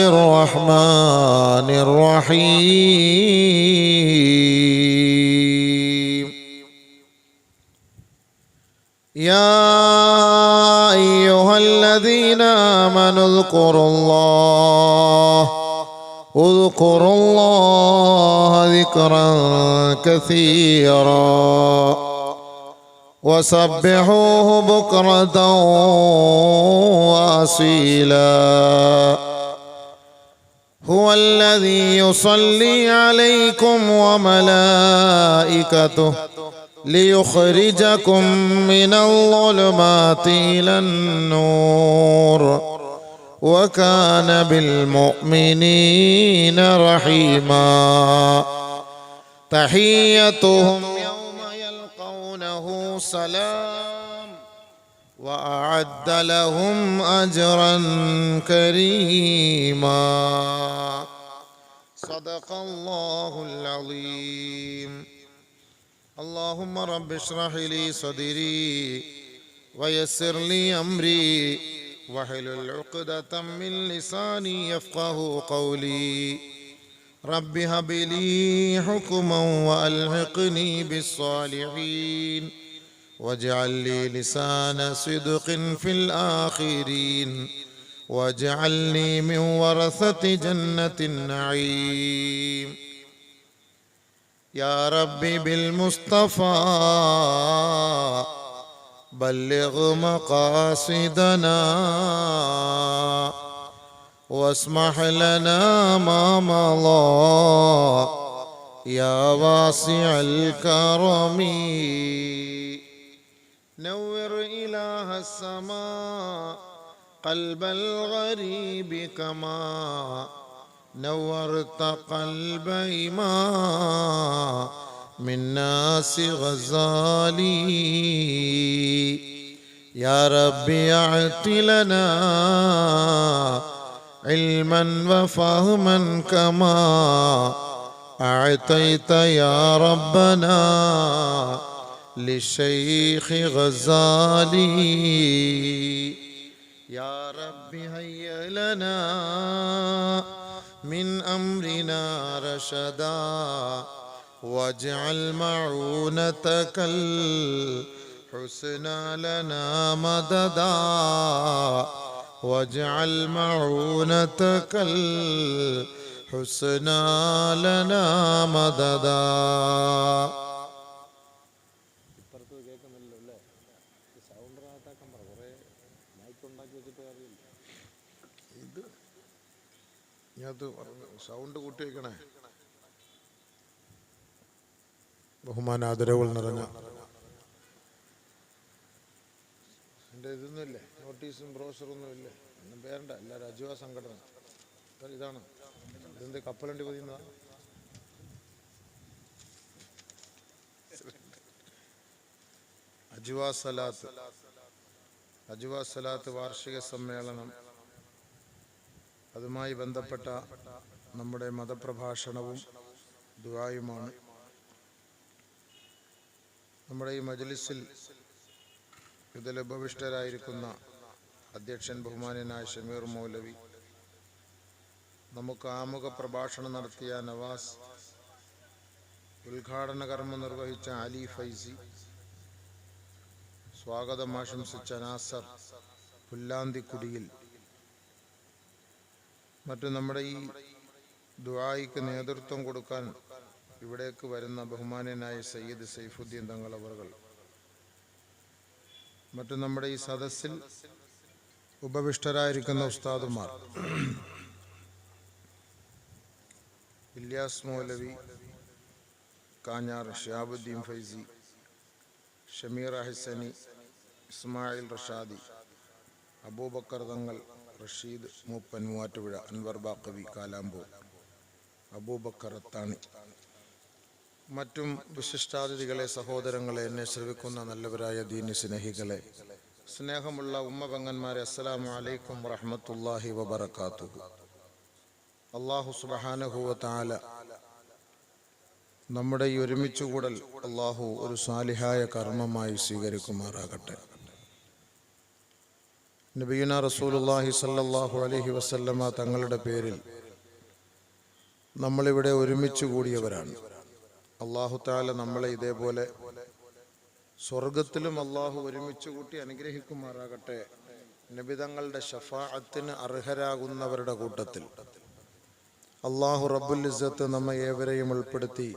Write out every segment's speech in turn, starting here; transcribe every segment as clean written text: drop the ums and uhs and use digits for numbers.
الرحمن الرحيم يا أيها الذين آمنوا اذكروا الله ذكرا كثيرا وسبحوه بكرة وأصيلا هو الذي يصلي عليكم وملائكته ليخرجكم من الظلمات إلى النور وكان بالمؤمنين رحيما تحيتهم يوم يلقونه سلام وأعد لهم أجرا كريما صدق الله العظيم اللهم رب اشرح لي صدري ويسر لي أمري واحلل عقدة من لساني يفقه قولي رب هب لي حكما وألحقني بالصالحين واجعل لي لسان صدق في الآخرين واجعلني من ورثة جنة النعيم يا ربي بالمصطفى بلغ مقاصدنا واسمح لنا ما مضى يا واسع الكرم نور إله السماء قلب الغريب كما نورت قلب إمام من ناس غزالي يا ربي أعط لنا علما وفهما كما أعطيت يا ربنا للشيخ غزالي يا ربي هيئ لنا من أمرنا رشدا واجعل معونتك الحسنى لنا مددا واجعل معونتك الحسنى لنا مددا sound കൂട്ടി വയ്ക്കണേ. ബഹുമാനാദരവുകൾ നിറഞ്ഞ എൻ്റെ ഇതൊന്നുമില്ലേ, നോട്ടീസും ബ്രോഷറൊന്നും ഇല്ലേ, ഒന്നും പേരണ്ട. എല്ലാവരും അജുവ സംഘടന ഇതാണ്. ഇതെന്ത് കപ്പലണ്ടി പതിയുന്ന അജുവ സലാത്ത് വാർഷിക സമ്മേളനം, അതുമായി ബന്ധപ്പെട്ട നമ്മുടെ മതപ്രഭാഷണവും ദുആയുമാണ്. നമ്മുടെ ഈ മജ്ലിസിൽ ഇതിൽ ഉപവിഷ്ടരായിരിക്കുന്ന അധ്യക്ഷൻ ബഹുമാന്യനായ ഷമീർ മൗലവി, നമുക്ക് ആമുഖ പ്രഭാഷണം നടത്തിയ നവാസ്, ഉദ്ഘാടന കർമ്മം നിർവഹിച്ച അലി ഫൈസി, സ്വാഗതം ആശംസിച്ച നാസർ പുല്ലാന്തിക്കുടിയിൽ, മറ്റു നമ്മുടെ ഈ ദുആയ്ക്ക് നേതൃത്വം കൊടുക്കാൻ ഇവിടേക്ക് വരുന്ന ബഹുമാന്യനായ സയ്യിദ് സൈഫുദ്ദീൻ തങ്ങൾ അവർകൾ, മറ്റു നമ്മുടെ ഈ സദസ്സിൽ ഉപവിഷ്ടരായിരിക്കുന്ന ഉസ്താദുമാർ, ഇല്യാസ് മൗലവി, കാഞ്ഞാർ ഷിഹാബുദ്ദീൻ ഫൈസി, ഷമീർ ഹസനി, ഇസ്മായിൽ റഷാദി, അബൂബക്കർ തങ്ങൾ, റഷീദ് മൂപ്പൻ മൂവാറ്റുപുഴ, അൻവർ ബാക്കവി കാലാമ്പൂർ, അബൂബക്കർ അത്താണി, മറ്റും വിശിഷ്ടാതിഥികളെ, സഹോദരങ്ങളെ, എന്നെ ശ്രവിക്കുന്ന നല്ലവരായ ദീനി സ്നേഹികളെ, സ്നേഹമുള്ള ഉമ്മപെങ്ങന്മാരെ, അസ്സലാമു അലൈക്കും വറഹ്മത്തുള്ളാഹി വബറകാതുഹു. അല്ലാഹു സുബ്ഹാനഹു വ തആല നമ്മുടെ ഈ ഒരുമിച്ചുകൂടൽ അല്ലാഹു ഒരു സാലിഹായ കർമ്മമായി സ്വീകരിക്കുമാറാകട്ടെ. നബിയുനാ റസൂലുള്ളാഹി സ്വല്ലല്ലാഹു അലൈഹി വസല്ലമ തങ്ങളുടെ പേരിൽ നമ്മളിവിടെ ഒരുമിച്ച് കൂടിയവരാണ്. അല്ലാഹു തആല നമ്മളെ ഇതേപോലെ സ്വർഗത്തിലും അല്ലാഹു ഒരുമിച്ച് കൂട്ടി അനുഗ്രഹിക്കുമാറാകട്ടെ. നബിതങ്ങളുടെ ശഫാഅത്തിന് അർഹരാകുന്നവരുടെ കൂട്ടത്തിൽ അല്ലാഹു റബ്ബുൽ ഇസ്സത്ത് നമ്മെ ഏവരെയും ഉൾപ്പെടുത്തി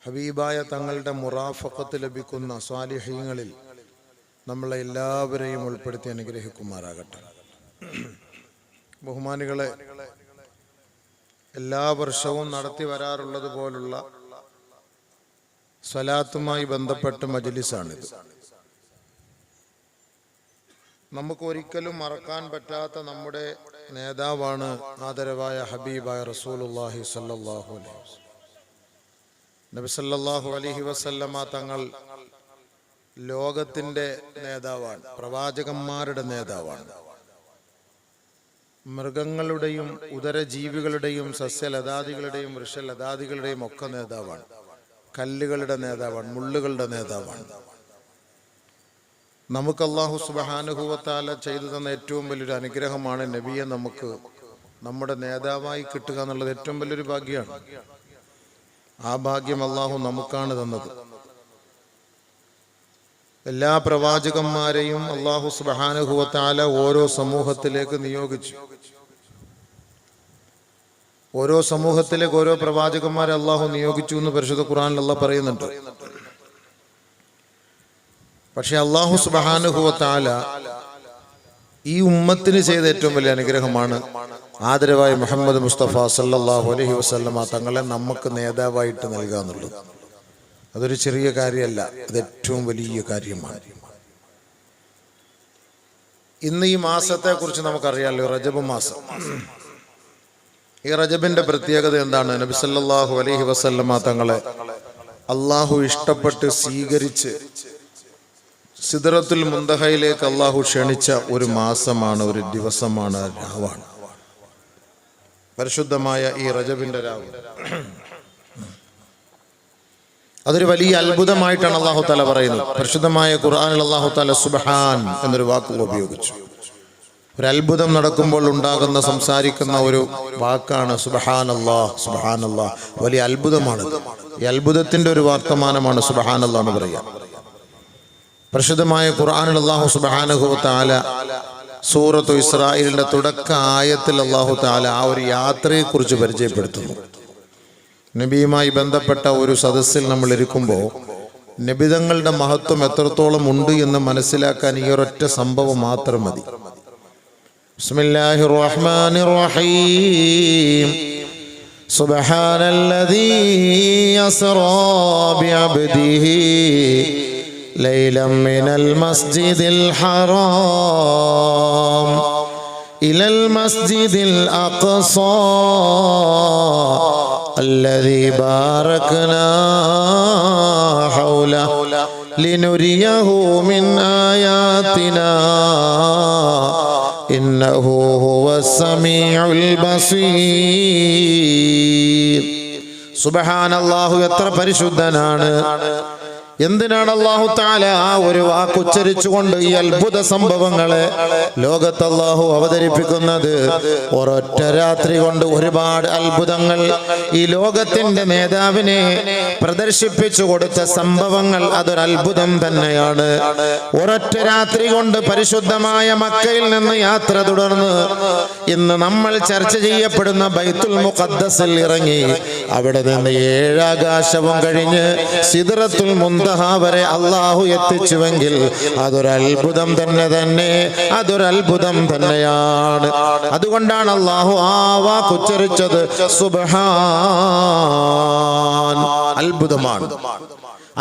ഹബീബായ തങ്ങളുടെ മുറാഫഖത്ത് ലഭിക്കുന്ന സ്വാലിഹീങ്ങളിൽ നമ്മളെ എല്ലാവരെയും ഉൾപ്പെടുത്തി അനുഗ്രഹിക്കുമാറാകട്ടെ. ബഹുമാനികളെ, എല്ലാ വർഷവും നടത്തി വരാറുള്ളത് പോലുള്ള സ്വലാത്തുമായി ബന്ധപ്പെട്ട മജ്ലിസാണിത്. നമുക്ക് ഒരിക്കലും മറക്കാൻ പറ്റാത്ത നമ്മുടെ നേതാവാണ് ആദരവായ ഹബീബായ റസൂലുള്ളാഹി സ്വല്ലല്ലാഹു അലൈഹി വസല്ലം. നബി സല്ലല്ലാഹു അലൈഹി വസല്ലമ തങ്ങൾ ലോകത്തിന്റെ നേതാവാണ്, പ്രവാചകന്മാരുടെ നേതാവാണ്. മൃഗങ്ങളുടെയും ഉദരജീവികളുടെയും സസ്യലതാദികളുടെയും വൃക്ഷലതാദികളുടെയും ഒക്കെ നേതാവാണ്. കല്ലുകളുടെ നേതാവാണ്, മുള്ളുകളുടെ നേതാവാണ്. നമുക്ക് അല്ലാഹു സുബ്ഹാനഹു വ തആല ചെയ്തു തന്ന ഏറ്റവും വലിയൊരു അനുഗ്രഹമാണ് നബിയെ നമുക്ക് നമ്മുടെ നേതാവായി കിട്ടുക എന്നുള്ളത്. ഏറ്റവും വലിയൊരു ഭാഗ്യമാണ്. ആ ഭാഗ്യം അല്ലാഹു നമുക്കാണ് തന്നത്. എല്ലാ പ്രവാചകന്മാരെയും അല്ലാഹു സുബ്ഹാനഹു വ തആല ഓരോ സമൂഹത്തിലേക്ക് നിയോഗിച്ചു. ഓരോ സമൂഹത്തിലേക്ക് ഓരോ പ്രവാചകന്മാരെ അല്ലാഹു നിയോഗിച്ചു എന്ന് പരിശുദ്ധ ഖുർആനിൽ അല്ലാഹു പറയുന്നുണ്ട്. പക്ഷെ അല്ലാഹു സുബ്ഹാനഹു വ തആല ഈ ഉമ്മത്തിന് ചെയ്ത ഏറ്റവും വലിയ അനുഗ്രഹമാണ് ആദരവായ മുഹമ്മദ് മുസ്തഫ സല്ലല്ലാഹു അലൈഹി വസല്ലമ തങ്ങളെ നമുക്ക് നേതാവായിട്ട് നൽകുക എന്നുള്ളത്. അതൊരു ചെറിയ കാര്യമല്ല, അത് ഏറ്റവും വലിയ കാര്യമാണ്. ഇന്ന് ഈ മാസത്തെ കുറിച്ച് നമുക്കറിയാമല്ലോ, റജബ് മാസം. ഈ റജബിന്റെ പ്രത്യേകത എന്താണ്? നബി സല്ലല്ലാഹു അലൈഹി വസല്ലമ തങ്ങളെ അള്ളാഹു ഇഷ്ടപ്പെട്ട് സ്വീകരിച്ച് സിദ്റത്തുൽ മുന്തഹയിലേക്ക് അള്ളാഹു ക്ഷണിച്ച ഒരു മാസമാണ്, ഒരു ദിവസമാണ്, രാവാണ്. പരിശുദ്ധമായ ഈ റജബിന്റെ രാവ് അതൊരു വലിയ അത്ഭുതമായിട്ടാണ് അല്ലാഹു തആല പറയുന്നത്. പരിശുദ്ധമായ ഖുർആനിൽ അല്ലാഹു തആല സുബ്ഹാൻ എന്നൊരു വാക്ക് ഉപയോഗിച്ചു. ഒരു അത്ഭുതം നടക്കുമ്പോൾ ഉണ്ടാകുന്ന സംസാരിക്കുന്ന ഒരു വാക്കാണ് സുബ്ഹാനല്ലാഹ്. സുബ്ഹാനല്ലാഹ് വലിയ അത്ഭുതമാണ്. ഈ അത്ഭുതത്തിന്റെ ഒരു വർത്തമാനമാണ് സുബ്ഹാനല്ലാഹ് എന്ന് പറയുക. പരിശുദ്ധമായ ഖുർആനിൽ അല്ലാഹു സുബ്ഹാനഹു വ തആല സൂറത്തു ഇസ്രാഈലിന്റെ തുടക്ക ആയത്തിൽ അല്ലാഹു തആല ആ ഒരു യാത്രയെ കുറിച്ച് പരിചയപ്പെടുത്തുന്നു. നബിയുമായി ബന്ധപ്പെട്ട ഒരു സദസ്സിൽ നമ്മൾ ഇരിക്കുമ്പോൾ നബിതങ്ങളുടെ മഹത്വം എത്രത്തോളം ഉണ്ട് എന്ന് മനസ്സിലാക്കാൻ ഈ ഒരൊറ്റ സംഭവം മാത്രം മതി. ബിസ്മില്ലാഹിർ റഹ്മാനിർ റഹീം. സുബ്ഹാനല്ലദീ യസ്റാ ബിഅബ്ദിഹി ലൈലൻ മിനൽ മസ്ജിദിൽ ഹറാം ഇലൽ മസ്ജിദിൽ അഖ്സാ الذي باركنا حوله لنريه من آياتنا إنه هو السميع البصير. സുബ്ഹാന അല്ലാഹു, എത്ര പരിശുദ്ധനാണ്. എന്തിനാണ് അല്ലാഹു തആല ആ ഒരു വാക്ക് ഉച്ചരിച്ചുകൊണ്ട് ഈ അത്ഭുത സംഭവങ്ങളെ ലോകത്ത് അല്ലാഹു അവതരിപ്പിക്കുന്നത്? ഒരൊറ്റ രാത്രി കൊണ്ട് ഒരുപാട് അത്ഭുതങ്ങൾ ഈ ലോകത്തിന്റെ നേതാവിനെ പ്രദർശിപ്പിച്ചു കൊടുത്ത സംഭവങ്ങൾ അതൊരു അത്ഭുതം തന്നെയാണ്. ഒരൊറ്റ രാത്രി കൊണ്ട് പരിശുദ്ധമായ മക്കയിൽ നിന്ന് യാത്ര തുടർന്ന് ഇന്ന് നമ്മൾ ചർച്ച ചെയ്യപ്പെടുന്ന ബൈത്തുൽ മുഖദ്ദസിൽ ഇറങ്ങി അവിടെ നിന്ന് 7 ആകാശവും കഴിഞ്ഞ് സിദ്റത്തുൽ മുന്തഹ വരെ അല്ലാഹു എത്തിച്ചുവെങ്കിൽ അതൊരു അത്ഭുതം തന്നെ, അതൊരു അത്ഭുതം തന്നെയാണ്. അതുകൊണ്ടാണ് അല്ലാഹു ആ വാക്ക് ഉച്ചരിച്ചത് സുബ്ഹാൻ. അത്ഭുതമാണ്.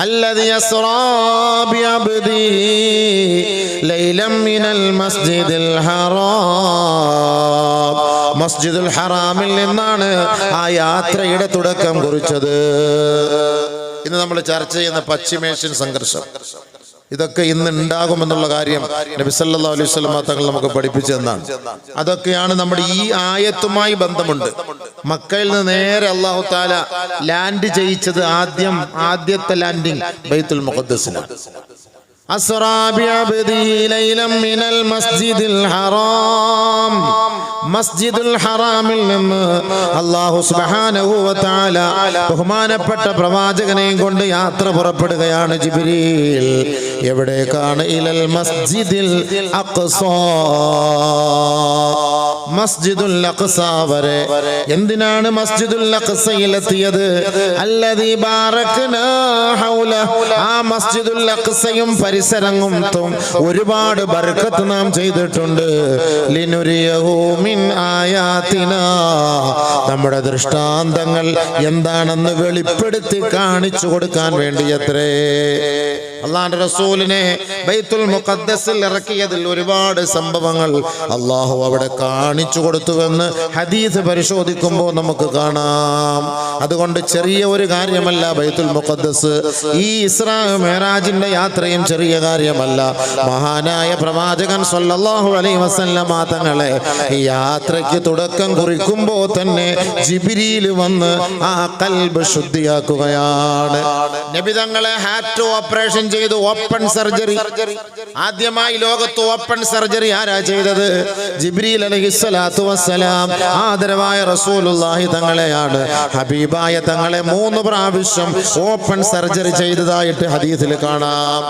الذي يسرى بعبده ليلا من المسجد الحرام. മസ്ജിദുൽ ഹറാമിൽ നിന്നാണ് ആ യാത്രയുടെ തുടക്കം കുറിച്ചത്. ഇന്ന് നമ്മൾ ചർച്ച ചെയ്യുന്ന പശ്ചിമേഷ്യൻ സംഘർഷം, ഇതൊക്കെ ഇന്ന് ഉണ്ടാകുമെന്നുള്ള കാര്യം നബി സല്ലല്ലാഹു അലൈഹി വസല്ലം തങ്ങൾ നമുക്ക് പഠിപ്പിച്ചു തന്നാണ്. അതൊക്കെയാണ് നമ്മുടെ ഈ ആയത്തുമായി ബന്ധമുണ്ട്. മക്കയിൽ നിന്ന് നേരെ അല്ലാഹു തആല ലാൻഡ് ചെയ്യിച്ചത് ആദ്യത്തെ ലാൻഡിങ് ബൈത്തുൽ മുഖദ്ദസിലാണ്. അസ്റാ ബിഅബ്ദി ലൈലൻ മിനൽ മസ്ജിദിൽ ഹറാം. മസ്ജിദുൽ ഹറാമിൽ നിന്ന് അല്ലാഹു സുബ്ഹാനഹു വ തആല ബഹുമാനപ്പെട്ട പ്രവാചകനെയും കൊണ്ട് യാത്ര പുറപ്പെടുകയാണ് ജിബ്രീൽ. എവിടേക്കാണ്? ഇലൽ മസ്ജിദിൽ അഖ്സാ. മസ്ജിദുൽ അഖ്സ വരെ. എന്തിനാണ് മസ്ജിദുൽ അഖ്സയിൽ എത്തിയത്? അല്ലദീ ബാറക്നാ ഹൗല. ആ മസ്ജിദുൽ അഖ്സയും പരിസരവും ഒരുപാട് ബർക്കത്ത് നാം ചെയ്തിട്ടുണ്ട്. ലിനുരിയഹു മിൻ ആയാതിനാ. നമ്മുടെ ദൃഷ്ടാന്തങ്ങൾ എന്താണെന്ന് വെളിപ്പെടുത്തി കാണിച്ചു കൊടുക്കാൻ വേണ്ടിയത്രേ. അല്ലാഹുവിന്റെ റസൂലിനെ ബൈത്തുൽ മുഖദ്ദസിൽ ഇറക്കിയതിൽ ഒരുപാട് സംഭവങ്ങൾ അല്ലാഹു അവിടെ കാണിച്ചു കൊടുത്തുവെന്ന് ഹദീസ് പരിശോധിക്കുമ്പോൾ നമുക്ക് കാണാം. അതുകൊണ്ട് ചെറിയ ഒരു കാര്യമല്ല ബൈത്തുൽ മുഖദ്ദസ്. ഈ ഇസ്രാ മിഅ്റാജിന്റെ യാത്രയും ചെറിയ കാര്യമല്ല. മഹാനായ പ്രവാചകൻ സ്വല്ലല്ലാഹു അലൈഹി വസല്ലമ തങ്ങളെ ഈ യാത്രയ്ക്ക് തുടക്കം കുറിക്കുമ്പോൾ തന്നെ ജിബ്രീൽ വന്ന് ആ ഖൽബ് ശുദ്ധിയാക്കുകയാണ്. നബി തങ്ങളെ ഹാർട്ട് ഓപ്പറേഷൻ ചെയ്തു, ഓപ്പൺ സർജറി. ആദ്യമായി ലോകത്ത് ഓപ്പൺ സർജറി ആരാ ചെയ്തത്? ജിബ്രീൽ അലൈഹിസ്സലാത്തു വസ്സലാം. ആദരവായ റസൂലുള്ളാഹി തങ്ങളെയാണ്, ഹബീബായ തങ്ങളെ 3 പ്രാവശ്യം ഓപ്പൺ സർജറി ചെയ്തതായിട്ട് ഹദീസിൽ കാണാം.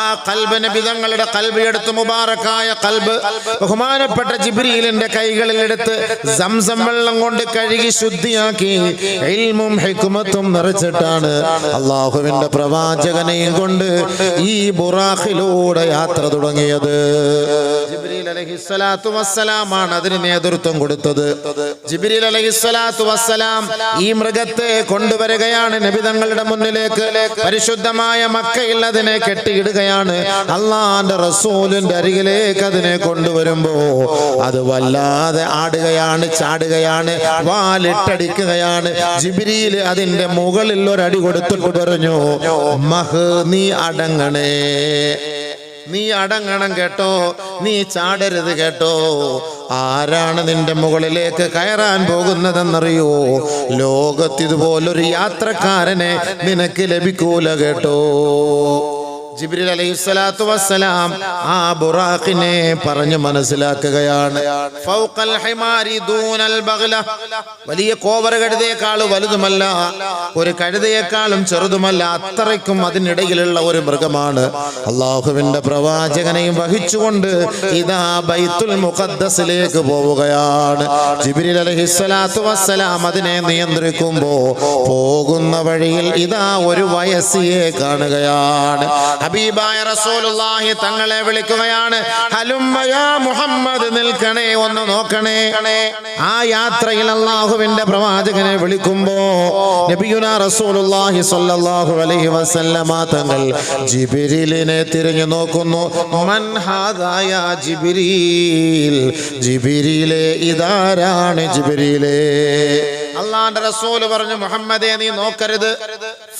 ആ ഖൽബ് നബി തങ്ങളുടെ ഖൽബ് എടുത്ത്, മുബാറക്കായ ഖൽബ് ബഹുമാനപ്പെട്ട ജിബ്രീലിന്റെ കൈകളിൽ എടുത്ത് സംസം വെള്ളം കൊണ്ട് കഴുകി ശുദ്ധിയാക്കി ഇൽമും ഹിക്മത്തും നിറച്ചിട്ടാണ് അല്ലാഹുവിന്റെ പ്രവാചകനെയും കൊണ്ട് ഈ ബുറാഖിലൂടെ യാത്ര തുടങ്ങിയത്. ജിബ്രീൽ അലൈഹിസ്സലാത്തു വസ്സലാമാണ് അതിന് നേതൃത്വം കൊടുത്തത്. ജിബ്രീൽ അലൈഹിസ്സലാത്തു വസ്സലാം ഈ മൃഗത്തെ കൊണ്ടുവരികയാണ് നബി തങ്ങളുടെ മുന്നിലേക്ക്. പരിശുദ്ധമായ മക്കയിൽ അതിനെ കെട്ടിയിടുകയാണ്. അള്ളാന്റെ റസൂലിന്റെ അരികിലേക്ക് അതിനെ കൊണ്ടുവരുമ്പോ അത് വല്ലാതെ ആടുകയാണ്, ചാടുകയാണ്, വാലിട്ടടിക്കുകയാണ്. ജിബ്രീൽ അതിന്റെ മുകളിൽ ഒരടി കൊടുത്തിട്ട് പറഞ്ഞു, മഹ് നീ അടങ്ങണേ, നീ അടങ്ങണം കേട്ടോ, നീ ചാടരുത് കേട്ടോ. ആരാണ് നിന്റെ മുകളിലേക്ക് കയറാൻ പോകുന്നതെന്നറിയോ? ലോകത്തിതുപോലൊരു യാത്രക്കാരനെ നിനക്ക് ലഭിക്കൂല കേട്ടോ. ജിബ്രീൽ അലൈഹിസ്സലാത്തു വസ്സലാം ആ ബുറാഖിനെ പറഞ്ഞു മനസ്സിലാക്കുകയാണ്. ഫൗഖൽ ഹിമാരി ദൂനൽ ബഗ്ല. വലിയ കോവർ കഴുതയേക്കാൾ വലുതുമല്ല, ഒരു കഴുതയേക്കാളും ചെറുതുമല്ല, അത്രയ്ക്കും അതിനിടയിലുള്ള ഒരു മൃഗമാണ്. അള്ളാഹുവിന്റെ പ്രവാചകനെയും വഹിച്ചുകൊണ്ട് ഇതാ ബൈത്തുൽ മുഖദ്ദസിലേക്ക് പോവുകയാണ്. ജിബ്രീൽ അലൈഹിസ്സലാത്തു വസ്സലാം അതിനെ നിയന്ത്രിക്കുമ്പോ പോകുന്ന വഴിയിൽ ഇതാ ഒരു വയസ്സിയെ കാണുകയാണ്. ഹബീബായ റസൂലുള്ളാഹി തങ്ങളെ വിളിക്കുകയാണ്, ഹലുമ്മ യാ മുഹമ്മദ്, നിൽക്കണേ, ഒന്ന് നോക്കണേ. ആ യാത്രയിൽ അല്ലാഹുവിന്റെ പ്രവാചകനെ വിളിക്കുമ്പോ നബിയുനാ റസൂലുള്ളാഹി സ്വല്ലല്ലാഹു അലൈഹി വസല്ലമ തങ്ങൾ ജിബ്രീലിനെ തിരിഞ്ഞു നോക്കുന്നു. മൻ ഹാദാ യാ ജിബ്രീൽ. ജിബ്രീലേ, ഇതാരാണ് ജിബ്രീലേ? അല്ലാഹുവിന്റെ റസൂൽ പറഞ്ഞു, മുഹമ്മദേ നീ നോക്കരുത്.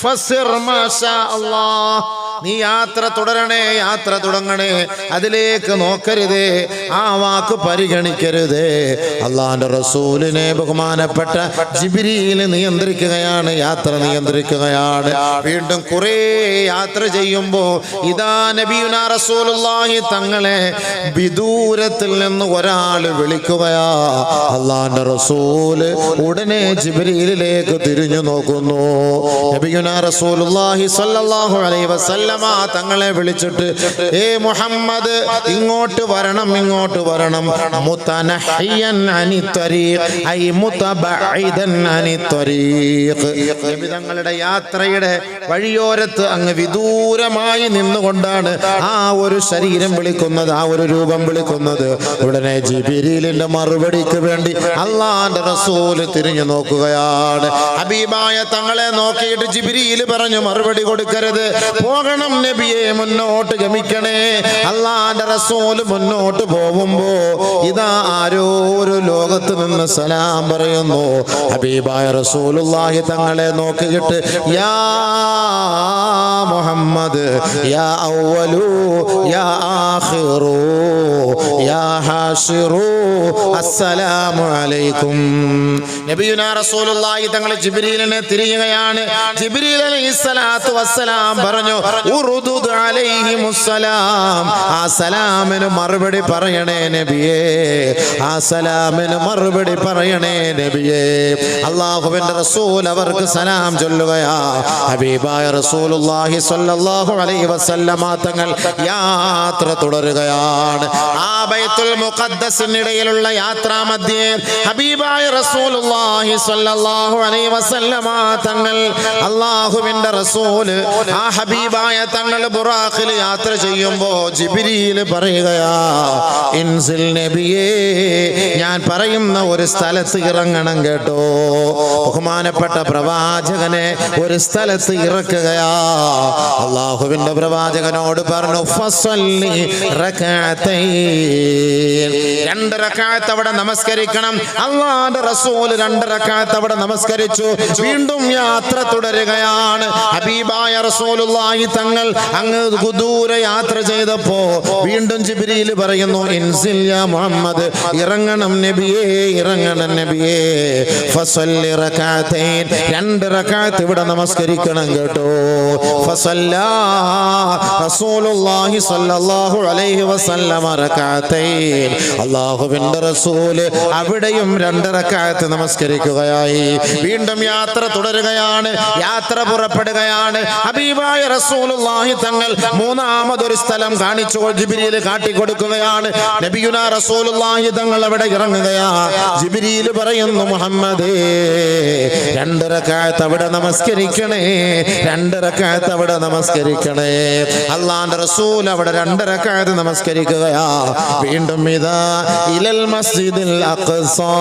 ഫസിർ മാഷാ അല്ലാഹ്. നീ യാത്ര തുടരണേ, യാത്ര തുടങ്ങണേ, അതിലേക്ക് നോക്കരുതേ, ആ വാക്ക് പരിഗണിക്കരുതേ. അള്ളാന്റെ റസൂലിനെ ബഹുമാനപ്പെട്ട ജിബ്രീൽ നിയന്ത്രിക്കുകയാണ്, യാത്ര നിയന്ത്രിക്കുകയാണ്. വീണ്ടും കുറേ യാത്ര ചെയ്യുമ്പോ ഇതാ നബിയുനാ റസൂലുള്ളാഹി തങ്ങളെ വിദൂരത്തിൽ നിന്ന് ഒരാൾ വിളിക്കുകയാ. അള്ളാന്റെ റസൂല് ഉടനെ ജിബ്രീലിലേക്ക് തിരിഞ്ഞു നോക്കുന്നു. നബിയുനാ റസൂലുള്ളാഹി സ്വല്ലല്ലാഹു അലൈഹി വസല്ലം തങ്ങളെ വിളിച്ചിട്ട്, ഏ മുഹമ്മദ്, ഇങ്ങോട്ട് വരണം, ഇങ്ങോട്ട് വരണം. മുതനഹിയൻ അനി ത്വരീഖ്, ഐ മുതബഇദൻ അനി ത്വരീഖ്. നബി തങ്ങളുടെ യാത്രയുടെ വഴിയോരത്ത് അങ്ങ് വിദൂരമായി നിന്നുകൊണ്ടാണ് ആ ഒരു ശരീരം വിളിക്കുന്നത്, ആ ഒരു രൂപം വിളിക്കുന്നത്. ഉടനെ ജിബ്രീലിന്റെ മറുപടിക്ക് വേണ്ടി അല്ലാഹുവിന്റെ റസൂൽ തിരിഞ്ഞു നോക്കുകയാണ്. ഹബീബായ തങ്ങളെ നോക്കിയിട്ട് ജിബ്രീൽ പറഞ്ഞു, മറുപടി കൊടുക്കരുത്, പോകണം നബിയെ, മുന്നോട്ട് ഗമിക്കണേ. അല്ലാഹുവിന്റെ റസൂൽ മുന്നോട്ട് പോകുമ്പോ ഇതാ ആരോ ഒരു ലോകത്ത് നിന്ന് സലാം പറയുന്നു. ഹബീബായ റസൂലുള്ളാഹി തങ്ങളെ നോക്കിയിട്ട്, യാ മുഹമ്മദ്, യാ അവ്വലു യാ ആഖിറു യാ ഹാശിറു, അസ്സലാമു അലൈക്കും. നബിയുനാ റസൂലുള്ളാഹി തങ്ങൾ ജിബ്രീലിനെ തിരിയുകയാണ്. ജിബ്രീൽ അലൈഹിസ്സലാത്തു വസ്സലാം പറഞ്ഞു, ഉറുദുദ് അലൈഹിമുസ്സലാം, ആ സലാമിന് മറുപടി പറയണേ നബിയേ, ആ സലാമിന് മറുപടി പറയണേ നബിയേ. അല്ലാഹുവിന്റെ റസൂൽ അവർക്ക് സലാം ചൊല്ലുകയാ. ഹബീബായ റസൂലുള്ളാഹി സ്വല്ലല്ലാഹു അലൈഹി വസല്ലമ തങ്ങൾ യാത്ര തുടരുകയാണ്. ആ ബൈത്തുൽ മുഖദ്ദസിനിടയിലുള്ള യാത്രാ മധ്യേ ഹബീബായ റസൂലുള്ളാഹി സ്വല്ലല്ലാഹു അലൈഹി വസല്ലമ തങ്ങൾ, അല്ലാഹുവിന്റെ റസൂൽ ആ ഹബീബായ തങ്ങൾ ബുറാഖിൽ യാത്ര ചെയ്യുമ്പോൾ ജിബ്രീൽ പറയുകയാ, ഇൻസിൽ നബിയേ, ഞാൻ പറയുന്ന ഒരു സ്ഥലത്ത് ഇറങ്ങണം കേട്ടോ. ബഹുമാനപ്പെട്ട പ്രവാചകനെ ഒരു സ്ഥലത്ത് ഇറക്കുകയാ. അല്ലാഹുവിന്റെ പ്രവാചകനോട് പറഞ്ഞു, ഫസല്ലി റകഅതൈൻ, 2 റകഅത്ത് അവിടെ നമസ്കരിക്കണം. അല്ലാഹുവിന്റെ റസൂൽ 2 റകഅത്ത് അവിടെ നമസ്കരിച്ചു. വീണ്ടും യാത്ര തുടരുകയാണ്. ഹബീബായ റസൂലുള്ളാഹി തങ്ങൾ അങ്ങ് ദൂരെ യാത്ര ചെയ്തപ്പോ വീണ്ടും ജിബ്രീൽ പറയുന്നു, ഇൻസിൽ യാ മുഹമ്മദ്, ഇറങ്ങണം നബിയേ, ഇറങ്ങണം നബിയേ. ഫസല്ലി റകഅതൈൻ, 2 റകഅത്ത് ഇവിടെ നമസ്കരിക്കണം കേട്ടോ. ഫസല്ലാ റസൂലുള്ളാഹി സ്വല്ലല്ലാഹു അലൈഹി വസല്ലമ റകഅതൈൻ, അല്ലാഹുവിന്റെ റസൂൽ അവിടെയും 2 റകഅത്ത് നമസ്കരിക്കുകയായി. വീണ്ടും യാത്ര തുടരുകയാണ്. യാത്ര പുറപ്പെടുകയാണ്. ഹബീബായ റസൂലുള്ളാഹി തങ്ങൾ മൂന്നാമതൊരു സ്ഥലം കാണിച്ചു ജിബ്രീൽ കാട്ടിക്കൊടുക്കുകയാണ്. നബിയുനാ റസൂലുള്ളാഹി തങ്ങൾ അവിടെ ഇറങ്ങുകയാ. ജിബ്രീൽ പറയുന്നു, മുഹമ്മദേ, 2 റകഅത്ത് അവിടെ നമസ്കരിക്കണേ, 2 റകഅത്ത് അവിടെ നമസ്കരിക്കണേ. അല്ലാഹുവിന്റെ റസൂൽ അവിടെ 2 റകഅത്ത് നമസ്കരിക്കുകയാ. വീണ്ടും ഇതാ ഇലൽ മസ്ജിദിൽ അഖ്സാ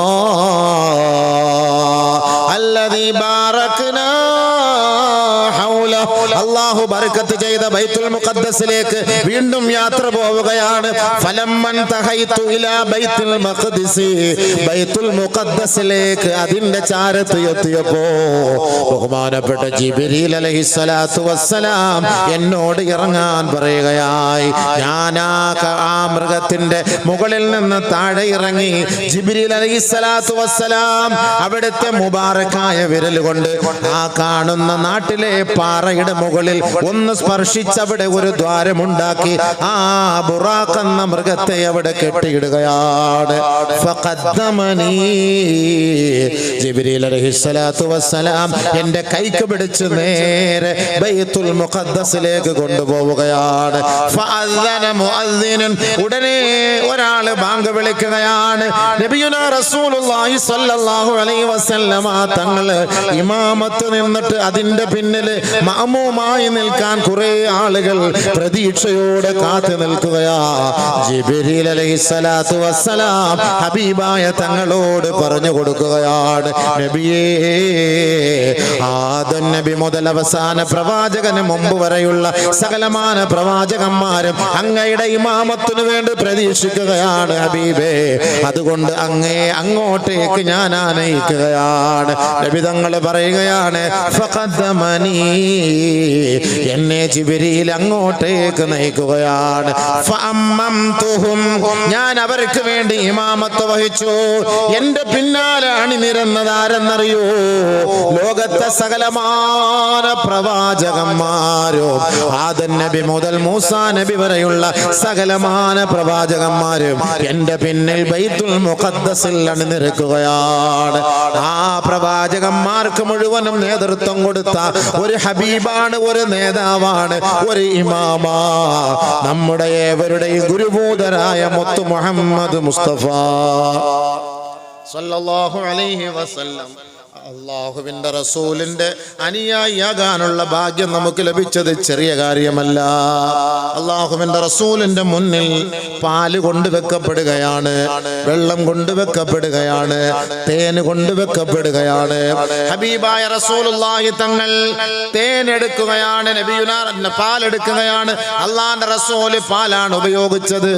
അല്ലദീ ബാറക്നാ ഹൗല, അല്ലാഹു ബർക്കത്ത് ചെയ്ത ബൈത്തുൽ മുഖദ്ദസിലേക്ക് വീണ്ടും യാത്ര പോവുകയാണ്. ഫലമ്മൻ തഹൈതു ഇലാ ബൈത്തുൽ മഖ്ദിസ്, ബൈത്തുൽ മുഖദ്ദസിലേക്ക് അതിന്റെ ചാരത്ത് എത്തിയപ്പോ ബഹുമാനപ്പെട്ട ജിബ്രീൽ അലൈഹിസ്സലാത്തു വസ്സലാം എന്നോട് ഇറങ്ങാൻ പറയുകയായി. ഞാൻ ആ മൃഗത്തിന്റെ മുകളിൽ നിന്ന് താഴെ ഇറങ്ങി. ജിബ്രീൽ അലൈഹിസ്സലാത്തു വസ്സലാം അവിടുത്തെ മുബാറക്കായ വിരൽ കൊണ്ട് ആ കാണുന്ന നാട്ടിലെ പാറയുടെ മുകളിൽ ഒന്ന് സ്പർശിച്ചവിടെ ഒരു ദ്വാരമുണ്ടാക്കി ആ ബുറാഖ് എന്ന മൃഗത്തെ അവിടെ കെട്ടിയിടുകയാണ്. ഫഖദ്ദമനീ, ജിബ്രീൽ അലൈഹിസ്സലാത്തു വസ്സലാം എന്റെ കൈക്ക് പിടിച്ച് നേരെ ബൈത്തുൽ മുഖദ്ദസിലേക്ക് കൊണ്ടുപോവുകയാണ്. ഫഅദ്ദന മുഅദ്ദിനുൻ, ഉടനെ ഒരാൾ ബാങ്ക് വിളിക്കുകയാണ്. നബിയുനാ റസൂലുള്ളാഹി സ്വല്ലല്ലാഹു അലൈഹി വസല്ലമ തങ്ങൾ ഇമാമത്ത് നിന്നിട്ട് അതിന്റെ പിന്നിൽ മഅമൂമായി നിൽക്കാൻ കുറെ ആളുകൾ പ്രതീക്ഷയോടെ കാത്തു നിൽക്കുകയാ. ജിബ്രീൽ അലൈഹിസ്സലാത്തു വസ്സലാം ഹബീബായ തങ്ങളോട് പറഞ്ഞു കൊടുക്കുകയാണ്, നബിയേ, ആദം നബി മുതൽ അവസാന പ്രവാചകന് മുമ്പ് വരെയുള്ള സകലമാന പ്രവാചകന്മാരും അങ്ങയുടെ ഇമാമത്തിനു വേണ്ടി പ്രതീക്ഷിക്കുകയാണ് ഹബീബേ. അതുകൊണ്ട് അങ്ങോട്ടേക്ക് ഞാൻ ആനയിക്കുകയാണ്. നബി തങ്ങൾ പറയുകയാണ്, ഫഖദ്ദമനീ, എന്നെ ജിബ്രീൽ അങ്ങോട്ടേക്ക് നയിക്കുകയാണ്. ഫഅമ്മംതുഹും, ഞാൻ അവർക്ക് വേണ്ടി ഇമാമത്ത് വഹിച്ചു. എന്റെ പിന്നാലെ അണിനിരന്നത് ആരെന്നറിയോ? ലോകത്തെ സകലമാന പ്രവാചകന്മാരും ആദം നബി മുതൽ മൂസാ നബി വരെയുള്ള സകലമാന പ്രവാചകന്മാരും എന്റെ പിന്നിൽ ബൈത്തുൽ മുഖദ്ദസിൽ അണിനിരക്കുകയാണ്. ആ പ്രവാചകന്മാർക്ക് മുഴുവനും നേതൃത്വം കൊടുത്ത ഒരു ഹബീബാണ്, ഒരു നേതാവാണ്, ഒരു ഇമാമാ, നമ്മുടെ ഏവരുടെയും ഗുരുഭൂതരായ മുത്തു മുഹമ്മദ് മുസ്തഫ സല്ലല്ലാഹു അലൈഹി വസല്ലം. അള്ളാഹുവിന്റെ റസൂലിന്റെ അനുയായിയാകാനുള്ള ഭാഗ്യം നമുക്ക് ലഭിച്ചത് ചെറിയ കാര്യമല്ല. അള്ളാഹുവിന്റെ റസൂലിന്റെ മുന്നിൽ പാല് കൊണ്ടുവെക്കപ്പെടുകയാണ്, വെള്ളം കൊണ്ടുവെക്കപ്പെടുകയാണ്, തേന് കൊണ്ടുവെക്കപ്പെടുകയാണ്. ഹബീബായ റസൂലുള്ളാഹി തങ്ങൾ തേൻ എടുക്കുകയാണ്, നബിയുനാ പാലെടുക്കുകയാണ്. അള്ളാഹുവിന്റെ റസൂല് പാലാണ് ഉപയോഗിച്ചത്.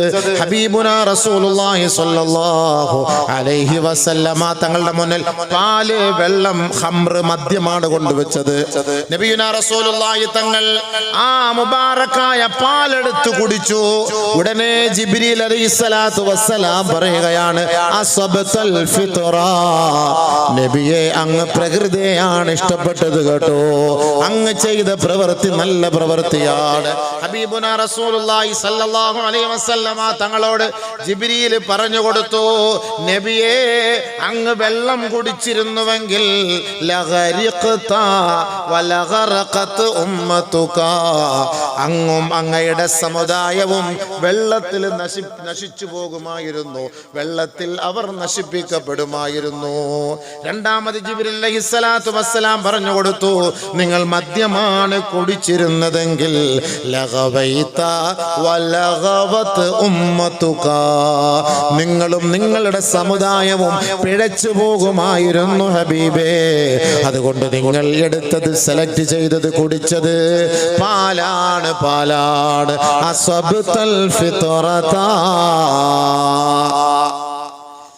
ഹബീബുനാ റസൂലുള്ളാഹി സ്വല്ലല്ലാഹു അലൈഹി വസല്ലമ തങ്ങളുടെ മുന്നിൽ പാല്, വെള്ളം വെള്ളം ഖംറ് മദ്യമാണ് കൊണ്ടുവച്ചത്. നബിയുനാ റസൂലുള്ളാഹി തങ്ങൾ ആ മുബാറക്കായ പാലെടുത്ത് കുടിച്ചു. ഉടനെ ജിബ്രീൽ അലൈഹിസ്സലാത്തു വസ്സലാം പറയുകയാണ്, അസ്ബതൽ ഫിത്ര, നബിയെ അങ്ങ് പ്രകൃതിയാണ് ഇഷ്ടപ്പെട്ടത് കേട്ടോ, അങ്ങ് ചെയ്ത പ്രവൃത്തി നല്ല പ്രവൃത്തിയാണ്. ഹബീബുനാ റസൂലുള്ളാഹി സ്വല്ലല്ലാഹു അലൈഹി വസല്ലമ തങ്ങളോട് ജിബ്രീൽ പറഞ്ഞു കൊടുത്തു, നബിയെ അങ്ങ് വെള്ളം കുടിച്ചിരുന്നുവെങ്കിൽ ലഗരിഖത വലഗറഖത് ഉമ്മതുക, അങ്ങും അങ്ങയുടെ സമുദായവും വെള്ളത്തിൽ നശിച്ചു പോകുമായിരുന്നു, വെള്ളത്തിൽ അവർ നശിപ്പിക്കപ്പെടുമായിരുന്നു. രണ്ടാമത് ജിബ്രീൽ അലൈഹിസ്സലാത്തു വസ്സലാം പറഞ്ഞു കൊടുത്തു, നിങ്ങൾ മദ്യമാണ് കുടിച്ചിരുന്നതെങ്കിൽ ലഗവൈത വലഗവത് ഉമ്മതുക, നിങ്ങളും നിങ്ങളുടെ സമുദായവും പിഴച്ചു പോകുമായിരുന്നു ഹബീബേ. അതുകൊണ്ട് നിങ്ങൾ എടുത്തത്, സെലക്ട് ചെയ്തത്, കുടിച്ചത് പാലാണ്, പാലാണ്. അസ്വബ്തൽ ഫിത്രത.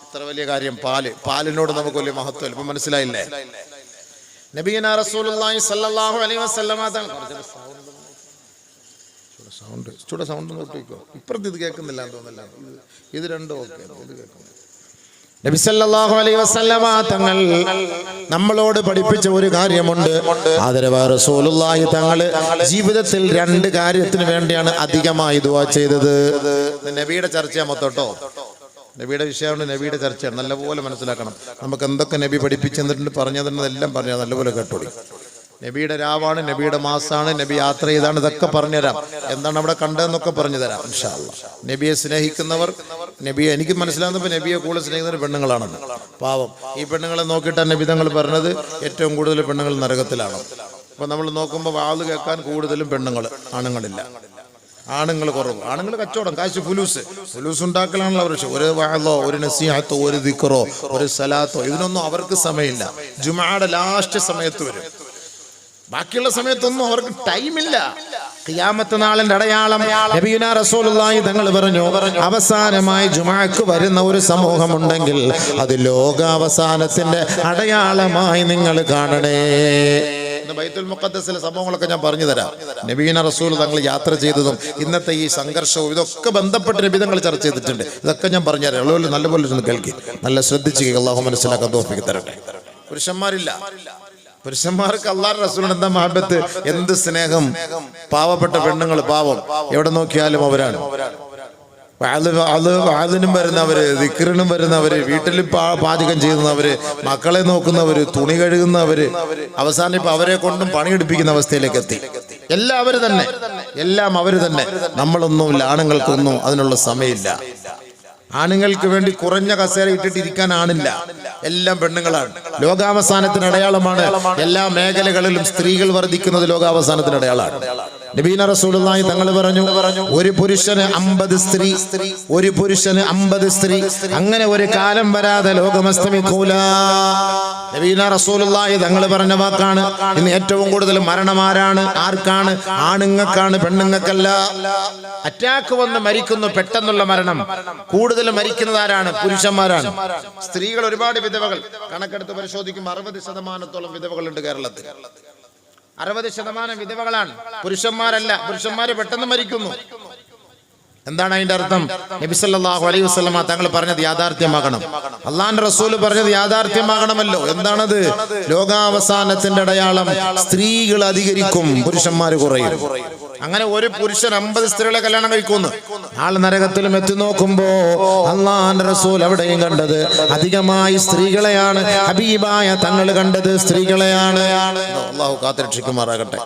എത്ര വലിയ കാര്യം പാല്. പാലിനോട് നമുക്ക് വലിയ മഹത്വം ഇപ്പം മനസ്സിലായില്ലേ? നബിയുനാ റസൂലുള്ളാഹി സ്വല്ലല്ലാഹു അലൈഹി വസല്ലമ തങ്ങൾ സൗണ്ട് നോക്കിക്കോ. ഇപ്പുറത്ത് ഇത് കേൾക്കുന്നില്ല എന്ന് തോന്നില്ല. ഇത് രണ്ടും ഓക്കെ. ഇത് കേൾക്കുന്നു. നബി സല്ലല്ലാഹു അലൈഹി വസല്ലമ തങ്ങൾ നമ്മളോട് പഠിപ്പിച്ച ഒരു കാര്യമുണ്ട്. ആദരവായ റസൂലുള്ളാഹി തങ്ങൾ ജീവിതത്തിൽ 2 കാര്യത്തിന് വേണ്ടിയാണ് അധികമായി ദുആ ചെയ്തത്. നബിയുടെ ചർച്ച മൊത്തട്ടോ, നബിയുടെ വിഷയമാണ്, നബിയുടെ ചർച്ചയാണ്. നല്ലപോലെ മനസ്സിലാക്കണം. നമുക്ക് എന്തൊക്കെ നബി പഠിപ്പിച്ചു തന്നിട്ടുണ്ട്, പറഞ്ഞു തന്നതെല്ലാം പറഞ്ഞാൽ നല്ലപോലെ കേട്ടോളി. നബിയുടെ രാവാണ്, നബിയുടെ മാസമാണ്, നബി യാത്ര ചെയ്താണ്, ഇതൊക്കെ പറഞ്ഞുതരാം. എന്താണ് അവിടെ കണ്ടതെന്നൊക്കെ പറഞ്ഞു തരാം ഇൻഷാ അല്ലാഹ്. നബിയെ സ്നേഹിക്കുന്നവർ, നബിയെ എനിക്ക് മനസ്സിലാകുന്നപ്പോൾ നബിയെ കൂടുതൽ സ്നേഹിക്കുന്നവർ പെണ്ണുങ്ങളാണെന്ന്. പാവം ഈ പെണ്ണുങ്ങളെ നോക്കിയിട്ടാണ് നബി തങ്ങൾ പറഞ്ഞത് ഏറ്റവും കൂടുതൽ പെണ്ണുങ്ങൾ നരകത്തിലാണ്. അപ്പോൾ നമ്മൾ നോക്കുമ്പോൾ വാള് കേൾക്കാൻ കൂടുതലും പെണ്ണുങ്ങൾ, ആണുങ്ങളില്ല. ആണുങ്ങൾ കുറവ്. ആണുങ്ങൾ കച്ചവടം, കാശ്, ഫുലൂസ് ഉണ്ടാക്കലാണല്ലോ അവർ. ഒരു വഅളോ, ഒരു നസീഹത്തോ, ഒരു ദിക്റോ, ഒരു സലാത്തോ, ഇതിനൊന്നും അവർക്ക് സമയമില്ല. ജുമുഅയുടെ ലാസ്റ്റ് സമയത്ത് വരും, ബാക്കിയുള്ള സമയത്തൊന്നും അവർക്ക് ടൈമില്ല. ഖിയാമത്ത് നാളിന്റെ അടയാളം നബിയുനാ റസൂലുള്ളാഹി തങ്ങൾ പറഞ്ഞു, അവസാനമായി ജുമുഅക്ക് വരുന്ന ഒരു സമൂഹമുണ്ടെങ്കിൽ അത് ലോകാവസാനത്തിന്റെ അടയാളമായി നിങ്ങൾ കാണണേ. ബൈത്തുൽ മുഖദ്ദസിലെ സംഭവങ്ങളൊക്കെ ഞാൻ പറഞ്ഞു തരാം. നബിയുനാ റസൂൽ തങ്ങൾ യാത്ര ചെയ്തതും ഇന്നത്തെ ഈ സംഘർഷവും ഇതൊക്കെ ബന്ധപ്പെട്ട് നബി തങ്ങൾ ചർച്ച ചെയ്തിട്ടുണ്ട്. ഇതൊക്കെ ഞാൻ പറഞ്ഞു തരാം. ഉള്ളവർ നല്ലപോലെ ഒന്ന് കേൾക്കി, നല്ല ശ്രദ്ധിച്ച് അല്ലാഹു മനസ്സിലാക്കാൻ തൗഫീഖ് തരട്ടെ. പുരുഷന്മാരില്ല. പുരുഷന്മാർക്ക് അല്ലാഹുവിന്റെ റസൂലിന്റെ എന്താ മഹബത്ത്, എന്ത് സ്നേഹം. പാവപ്പെട്ട പെണ്ണുങ്ങൾ, പാവം, എവിടെ നോക്കിയാലും അവരാണ്. വാദിനും വരുന്നവര്, ദിക്റിനും വരുന്നവര്, വീട്ടിൽ പാചകം ചെയ്യുന്നവര്, മക്കളെ നോക്കുന്നവര്, തുണി കഴുകുന്നവര്, അവസാനം ഇപ്പൊ അവരെ കൊണ്ടും പണിയെടുപ്പിക്കുന്ന അവസ്ഥയിലേക്ക് എത്തി. എല്ലാം അവര് തന്നെ, എല്ലാം അവര് തന്നെ. നമ്മളൊന്നുമില്ല, ആണുങ്ങൾക്കൊന്നും അതിനുള്ള സമയമില്ല. ആണുങ്ങൾക്ക് വേണ്ടി കുറഞ്ഞ കസേര ഇട്ടിട്ടിരിക്കാൻ ആണില്ല, എല്ലാം പെണ്ണുങ്ങളാണ്. ലോകാവസാനത്തിന് അടയാളമാണ്. എല്ലാ മേഖലകളിലും സ്ത്രീകൾ വർദ്ധിക്കുന്നത് ലോകാവസാനത്തിന് അടയാളമാണ്. നബീന റസൂലുള്ളാഹി തങ്ങൾ പറഞ്ഞു, ഒരു പുരുഷന് 50 സ്ത്രീ, ഒരു പുരുഷന് 50 സ്ത്രീ, അങ്ങനെ ഒരു കാലം വരാതെ ലോകമസ്തമിക്കൂല. നബീന റസൂലുള്ളാഹി തങ്ങൾ പറഞ്ഞ വാക്കാണ്. ഇന്ന് ഏറ്റവും കൂടുതൽ മരണമാരാണ്? ആർക്കാണ്? ആണുങ്ങൾക്കാണ്, പെണ്ണുങ്ങൾക്കല്ല. അറ്റാക്ക് വന്ന് മരിക്കുന്നു, പെട്ടെന്നുള്ള മരണം. കൂടുതൽ മരിക്കുന്നത് ആരാണ്? പുരുഷന്മാരാണ്. സ്ത്രീകൾ ഒരുപാട് വിധവകൾ, കണക്കെടുത്ത് പരിശോധിക്കുമ്പോൾ 60% വിധവകളുണ്ട് കേരളത്തിൽ. 60% വിധവകളാണ്, പുരുഷന്മാരല്ല. പുരുഷന്മാര് പെട്ടെന്ന് മരിക്കുന്നു. എന്താണ് അതിന്റെ അർത്ഥം? നബി സല്ലല്ലാഹു അലൈഹി വസല്ലമ തങ്ങൾ പറഞ്ഞത് യാഥാർത്ഥ്യമാകണം. അള്ളാഹുവിന്റെ റസൂൽ പറഞ്ഞത് യാഥാർത്ഥ്യമാകണമല്ലോ. എന്താണത്? ലോകാവസാനത്തിന്റെ അടയാളം സ്ത്രീകൾ അധികരിക്കും, പുരുഷന്മാർ കുറയും. അങ്ങനെ ഒരു പുരുഷൻ 50 സ്ത്രീകളെ കല്യാണം കഴിക്കുന്നു. നാളെ നരകത്തിലും എത്തി നോക്കുമ്പോ അള്ളാഹുവിന്റെ റസൂൽ എവിടെയും കണ്ടത് അധികമായി സ്ത്രീകളെയാണ്. ഹബീബായ തങ്ങൾ കണ്ടത് സ്ത്രീകളെയാണ്. അള്ളാഹു കാത്തുരക്ഷിക്കുമാറാകട്ടെ.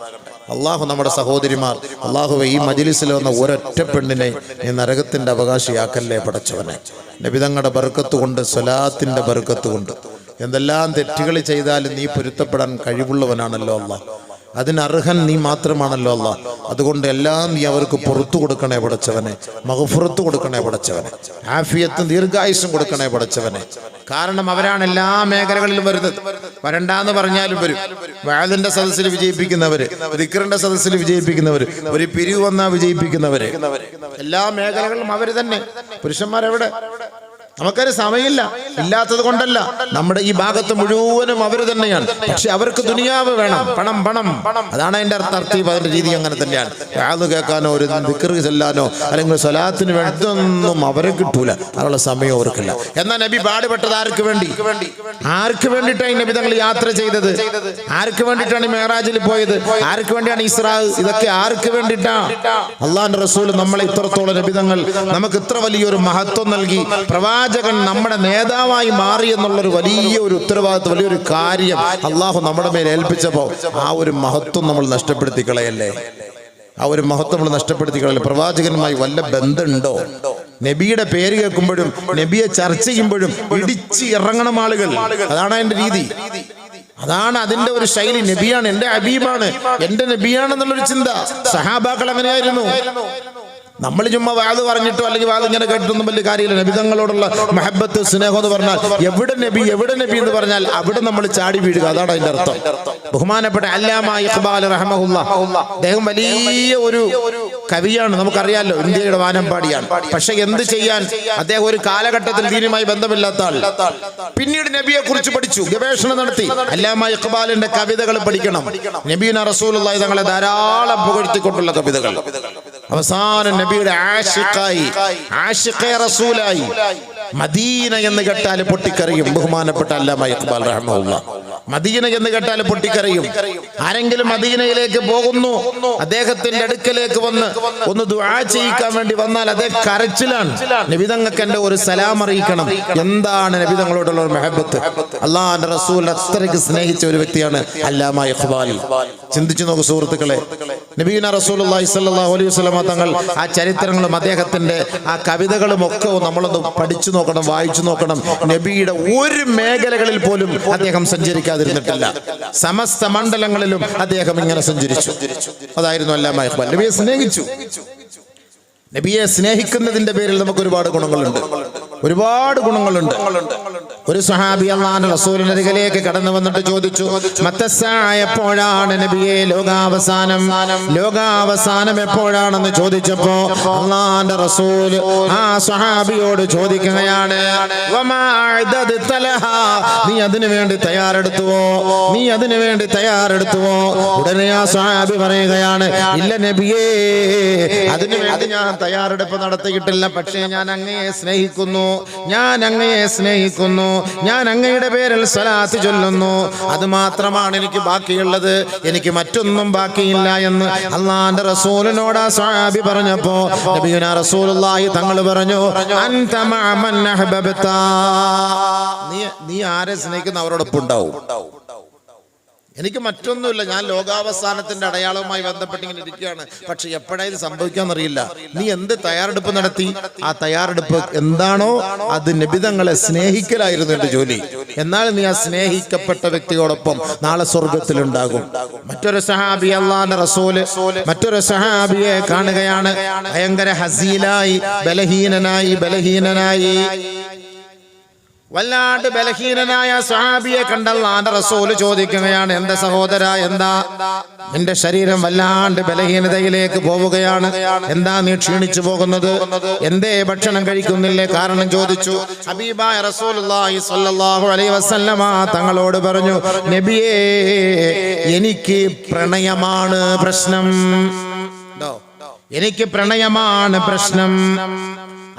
അള്ളാഹു നമ്മുടെ സഹോദരിമാർ, അള്ളാഹുവെ ഈ മജ്ലിസിൽ വന്ന ഒരൊറ്റ പെണ്ണിനെ നീ നരകത്തിന്റെ അവകാശിയാക്കല്ലേ പടച്ചവനെ. നബി തങ്ങളുടെ ബർക്കത്ത് കൊണ്ട്, സ്വലാത്തിന്റെ ബർക്കത്ത് കൊണ്ട്, എന്തെല്ലാം തെറ്റുകൾ ചെയ്താലും നീ പൊരുത്തപ്പെടാൻ കഴിവുള്ളവനാണല്ലോ അള്ളാഹ്. അതിനർഹൻ നീ മാത്രമാണല്ലോ അള്ളാഹ്. അതുകൊണ്ട് എല്ലാം നീ അവർക്ക് പുറത്തു കൊടുക്കണേ പടച്ചവനെ, മഗ്ഫിറത്ത് കൊടുക്കണേ പടച്ചവനെ, ആഫിയത്തും ദീർഘായുസ്സും കൊടുക്കണേ പടച്ചവനെ. കാരണം അവരാണ് എല്ലാ മേഖലകളിലും വരുന്നത്. വരണ്ടാന്ന് പറഞ്ഞാലും വരും. വഅദിന്റെ സദസ്സിൽ വിജയിപ്പിക്കുന്നവര്, ദിക്റിന്റെ സദസ്സിൽ വിജയിപ്പിക്കുന്നവര്, ഒരു പിരിവ് വന്നാ വിജയിപ്പിക്കുന്നവര്, എല്ലാ മേഖലകളിലും അവര് തന്നെ. പുരുഷന്മാരെവിടെ? നമുക്കൊരു സമയമില്ല, ഇല്ലാത്തത് കൊണ്ടല്ല. നമ്മുടെ ഈ ഭാഗത്ത് മുഴുവനും അവർ തന്നെയാണ്. പക്ഷെ അവർക്ക് ദുനിയാവ് വേണം, പണം പണം. അതാണ് അതിന്റെ തർത്തീബ്, അതിന്റെ രീതി അങ്ങനെ തന്നെയാണ്. യാത് കേൾക്കാനോ ഒരു ദിക്ർ ചെല്ലാനോ അല്ലെങ്കിൽ സ്വലാത്തിന് വേണ്ടതൊന്നും അവരെ കിട്ടൂല, അതിനുള്ള സമയം അവർക്കില്ല. എന്നാൽ നബി പാടുപെട്ടത് ആർക്ക് വേണ്ടി? ആർക്ക് വേണ്ടിയിട്ടാണ് നബി തങ്ങൾ യാത്ര ചെയ്തത്? ആർക്ക് വേണ്ടിയിട്ടാണ് മെഹറാജിൽ പോയത്? ആർക്ക് വേണ്ടിയാണ് ഇസ്രാ? ഇതൊക്കെ ആർക്ക് വേണ്ടിയിട്ടാണ്? അള്ളാഹുവിന്റെ റസൂൽ നമ്മളെ ഇത്രത്തോളം നബി തങ്ങൾ നമുക്ക് ഇത്ര വലിയൊരു മഹത്വം നൽകി. പ്രവാചകൻ നമ്മുടെ നേതാവായി മാറി എന്നുള്ളൊരു വലിയൊരു ഉത്തരവാദിത്വം, വലിയൊരു കാര്യം അള്ളാഹു നമ്മുടെ മേൽ ഏൽപ്പിച്ചപ്പോൾ ആ ഒരു മഹത്വം നമ്മൾ നഷ്ടപ്പെടുത്തി കളയല്ലേ? ആ ഒരു മഹത്വം നമ്മൾ നഷ്ടപ്പെടുത്തി കളയല്ലേ? പ്രവാചകനുമായി വല്ല ബന്ധമുണ്ടോ? നബിയുടെ പേര് കേൾക്കുമ്പോഴും നബിയെ ചർച്ച ചെയ്യുമ്പോഴും ഇടിച്ച് ഇറങ്ങണം ആളുകൾ. അതാണ് അതിന്റെ രീതി, അതാണ് അതിന്റെ ഒരു ശൈലി. നബിയാണ്, എന്റെ ഹബീബാണ്, എന്റെ നബിയാണെന്നുള്ളൊരു ചിന്ത സഹാബാക്കൾ അങ്ങനെയായിരുന്നു. നമ്മൾ ചുമ്മാ വാത് പറഞ്ഞിട്ടോ അല്ലെങ്കിൽ വാത് ഇങ്ങനെ കേട്ടിട്ടൊന്നും വലിയ കാര്യമില്ല. നബിതങ്ങളോടുള്ള മഹബത്ത്, സ്നേഹം എന്ന് പറഞ്ഞാൽ എവിടെ നബി എവിടെ നബി എന്ന് പറഞ്ഞാൽ അവിടെ നമ്മൾ ചാടി വീഴുക, അതാണ് അതിന്റെ അർത്ഥം. ബഹുമാനപ്പെട്ട അല്ലാമ ഇഖ്ബാൽ റഹ്മഹുല്ലാഹ്, അദ്ദേഹം വലിയ ഒരു കവിയാണ്, നമുക്കറിയാലോ, ഇന്ത്യയുടെ വാനമ്പാടിയാണ്. പക്ഷെ എന്ത് ചെയ്യാൻ, അദ്ദേഹം ഒരു കാലഘട്ടത്തിൽ ദീനുമായി ബന്ധമില്ലാത്ത ആൾ. പിന്നീട് നബിയെ കുറിച്ച് പഠിച്ചു, ഗവേഷണം നടത്തി. അല്ലാമ ഇഖ്ബാലിന്റെ കവിതകൾ പഠിക്കണം. നബീന റസൂലുള്ളാഹി തങ്ങളെ ധാരാളം പുകഴ്ത്തിക്കൊണ്ടുള്ള കവിതകൾ. അവസാനം നബിയുടെ ആശിഖായി, ആശിഖെ റസൂലായി. മദീന എന്ന് കേട്ടാൽ പൊട്ടിക്കറിയും ബഹുമാനപ്പെട്ട അല്ലാമ ഇഖ്ബാൽ റഹ്മഹുല്ലാഹ്. മദീന എന്ന് കേട്ടാൽ പൊട്ടിക്കറിയും. ആരെങ്കിലും മദീനയിലേക്ക് പോകുന്നു, അദ്ദേഹത്തിന്റെ അടുക്കലേക്ക് വന്ന് ഒന്ന് ദുആ ചെയ്യിക്കാൻ വേണ്ടി വന്നാൽ അതേ കരച്ചിലാണ്. നബിതങ്ങൾക്ക് എന്റെ ഒരു സലാം അറിയിക്കണം. എന്താണ് നബിതങ്ങളോടുള്ള ഒരു മഹബത്ത്! അല്ലാഹുവിന്റെ റസൂൽ അത്രയ്ക്ക് സ്നേഹിച്ച ഒരു വ്യക്തിയാണ് അല്ലാമ ഇഖ്ബാൽ. ചിന്തിച്ചു നോക്കൂ സുഹൃത്തുക്കളെ, നബീന റസൂലുള്ളാഹി സ്വല്ലല്ലാഹു അലൈഹി വസല്ലം തങ്ങൾ ആ ചരിത്രങ്ങളും അദ്ദേഹത്തിന്റെ ആ കവിതകളും ഒക്കെ നമ്മളൊന്ന് പഠിച്ചു നോക്കണം, വായിച്ചു നോക്കണം. നബിയുടെ ഒരു മേഖലകളിൽ പോലും അദ്ദേഹം സഞ്ചരിക്കാതിരുന്നിട്ടില്ല. സമസ്ത മണ്ഡലങ്ങളിലും അദ്ദേഹം ഇങ്ങനെ സഞ്ചരിച്ചു. അതായിരുന്നു അല്ലാമ ഇഖ്ബാൽ. നബിയെ സ്നേഹിച്ചു. നബിയെ സ്നേഹിക്കുന്നതിന്റെ പേരിൽ നമുക്ക് ഒരുപാട് ഗുണങ്ങളുണ്ട്, ഒരുപാട് ഗുണങ്ങളുണ്ട്. ഒരു സ്വഹാബി അല്ലാഹുവിന്റെ റസൂലിന്റെ അരികിലേക്ക് കടന്നു വന്നിട്ട് ചോദിച്ചു, എപ്പോഴാണ് നബിയെ ലോകാവസാനം? ലോകാവസാനം എപ്പോഴാണെന്ന് ചോദിച്ചപ്പോ അല്ലാഹുവിന്റെ റസൂൽ ആ സ്വഹാബിയോട് ചോദിക്കുകയാണ്, നീ അതിനു വേണ്ടി തയ്യാറെടുത്തുവോ? നീ അതിനു വേണ്ടി തയ്യാറെടുത്തുവോ? ഉടനെ ആ സ്വഹാബി പറയുകയാണ്, ഇല്ല നബിയേ, അതിനു വേണ്ടി ഞാൻ തയ്യാറെടുപ്പ് നടത്തിയിട്ടില്ല. പക്ഷേ ഞാൻ അങ്ങയെ സ്നേഹിക്കുന്നു, ഞാൻ അങ്ങയെ സ്നേഹിക്കുന്നു, ഞാൻ അങ്ങയുടെ പേരിൽ സ്വലാത്ത് ചൊല്ലുന്നു. അത് മാത്രമാണ് എനിക്ക് ബാക്കിയുള്ളത്, എനിക്ക് മറ്റൊന്നും ബാക്കിയില്ല എന്ന് അല്ലാഹുവിന്റെ റസൂലിനോട് ആ സ്വഹാബി പറഞ്ഞപ്പോ നബിയുനാ റസൂലുള്ളാഹി തങ്ങൾ പറഞ്ഞു, അൻത മഅ മൻ അഹ്ബബ്ത. നീ ആരെ സ്നേഹിക്കുന്ന അവരോടൊപ്പം ഉണ്ടാവും. എനിക്ക് മറ്റൊന്നുമില്ല, ഞാൻ ലോകാവസാനത്തിന്റെ അടയാളവുമായി ബന്ധപ്പെട്ട് ഇങ്ങനെ ഇരിക്കുകയാണ്. പക്ഷെ എപ്പോഴാ ഇത് സംഭവിക്കാന്നറിയില്ല. നീ എന്ത് തയ്യാറെടുപ്പ് നടത്തി? ആ തയ്യാറെടുപ്പ് എന്താണോ അത് നബിതങ്ങളെ സ്നേഹിക്കലായിരുന്നു എന്റെ ജോലി. എന്നാൽ നീ ആ സ്നേഹിക്കപ്പെട്ട വ്യക്തിയോടൊപ്പം നാളെ സ്വർഗത്തിലുണ്ടാകും. മറ്റൊരു സഹാബി അല്ലാഹുവിന്റെ റസൂല് മറ്റൊരു സഹാബിയെ കാണുകയാണ്, ഭയങ്കര ഹസീലായി, ബലഹീനനായി വല്ലാണ്ട് ബലഹീനനായ സ്വഹാബിയെ കണ്ട അല്ലാഹുവിന്റെ റസൂല് ചോദിക്കുകയാണ്, എന്റെ സഹോദര, എന്താ നിന്റെ ശരീരം വല്ലാണ്ട് ബലഹീനതയിലേക്ക് പോവുകയാണ്? എന്താ നീ ക്ഷീണിച്ചു പോകുന്നത്? എന്തേ ഭക്ഷണം കഴിക്കുന്നില്ലേ? കാരണം ചോദിച്ചു. ഹബീബായ റസൂലുള്ളാഹി സ്വല്ലല്ലാഹു അലൈഹി വസല്ലമ തങ്ങളോട് പറഞ്ഞു, നബിയേ, എനിക്ക് പ്രണയമാണ് പ്രശ്നം. എനിക്ക് പ്രണയമാണ് പ്രശ്നം.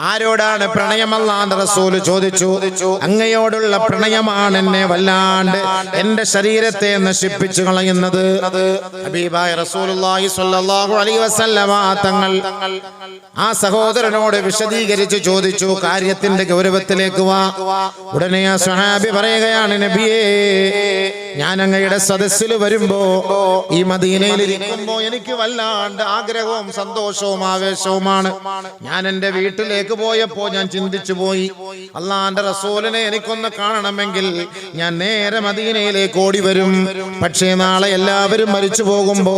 ആരോടാണ് പ്രണയം? അല്ലാഹുവിന്റെ റസൂൽ ചോദിച്ചു. അങ്ങയോടുള്ള പ്രണയമാണ് എന്നെ വല്ലാണ്ട് എന്റെ ശരീരത്തെ നശിപ്പിച്ചു കളയുന്നത്. ഹബീബായ റസൂലുള്ളാഹി സ്വല്ലല്ലാഹു അലൈഹി വസല്ലമ തങ്ങൾ ആ സഹോദരനോട് വിശദീകരിച്ച് ചോദിച്ചു, കാര്യത്തിന്റെ ഗൗരവത്തിലേക്ക് വാ. ഉടനെ ആ സ്വഹാബി പറയുകയാണ്, നബിയേ, ഞാൻ അങ്ങയുടെ സദസ്സിൽ വരുമ്പോ, ഈ മദീനയിൽ ഇരിക്കുമ്പോ എനിക്ക് വല്ലാണ്ട് ആഗ്രഹവും സന്തോഷവും ആവേശവുമാണ്. ഞാൻ എന്റെ വീട്ടിലേക്ക് പോയപ്പോ ഞാൻ ചിന്തിച്ചു പോയി, അല്ലാഹുവിന്റെ റസൂലിനെ എനിക്കൊന്ന് കാണണമെങ്കിൽ ഞാൻ നേരെ മദീനയിലേക്ക് ഓടി വരും. പക്ഷേ നാളെ എല്ലാവരും മരിച്ചു പോകുമ്പോ,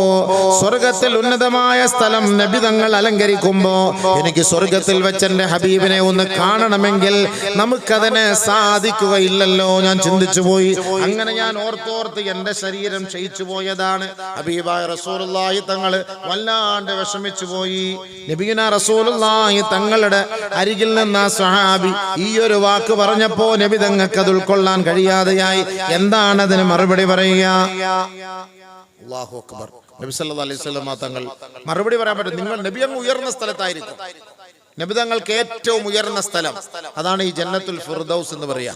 സ്വർഗത്തിൽ ഉന്നതമായ സ്ഥലം നബി തങ്ങൾ അലങ്കരിക്കുമ്പോ, എനിക്ക് സ്വർഗത്തിൽ വെച്ച് എന്റെ ഹബീബിനെ ഒന്ന് കാണണമെങ്കിൽ നമുക്കതിനെ സാധിക്കുകയില്ലല്ലോ. ഞാൻ ചിന്തിച്ചു പോയി. അങ്ങനെ ഞാൻ ഓർത്തു ഓർത്തോർത്ത് എന്റെ ശരീരം ക്ഷയിച്ചു പോയതാണ്. ഹബീബായ റസൂലുള്ളാഹി തങ്ങൾ വല്ലാണ്ട് വിഷമിച്ചു പോയി. നബിയുനാ റസൂലുള്ളാഹി തങ്ങളുടെ അരികിൽ നിന്ന് ആ സ്വഹാബി ഈ ഒരു വാക്ക് പറഞ്ഞപ്പോ നബി തങ്ങൾക്ക് അത് ഉൾക്കൊള്ളാൻ കഴിയാതെയായി. എന്താണ് അതിന് മറുപടി പറയുക? അല്ലാഹു അക്ബർ. നബി സല്ലല്ലാഹു അലൈഹി വസല്ലം തങ്ങൾ മറുപടി പറയാൻ പറ്റും. നിങ്ങൾ നബി അങ്ങ് ഉയർന്ന സ്ഥലത്തായിരിക്കും. നബി തങ്ങൾക്ക് ഏറ്റവും ഉയർന്ന സ്ഥലം അതാണ് ഈ ജന്നത്തുൽ ഫിർദൗസ് എന്ന് പറയാ.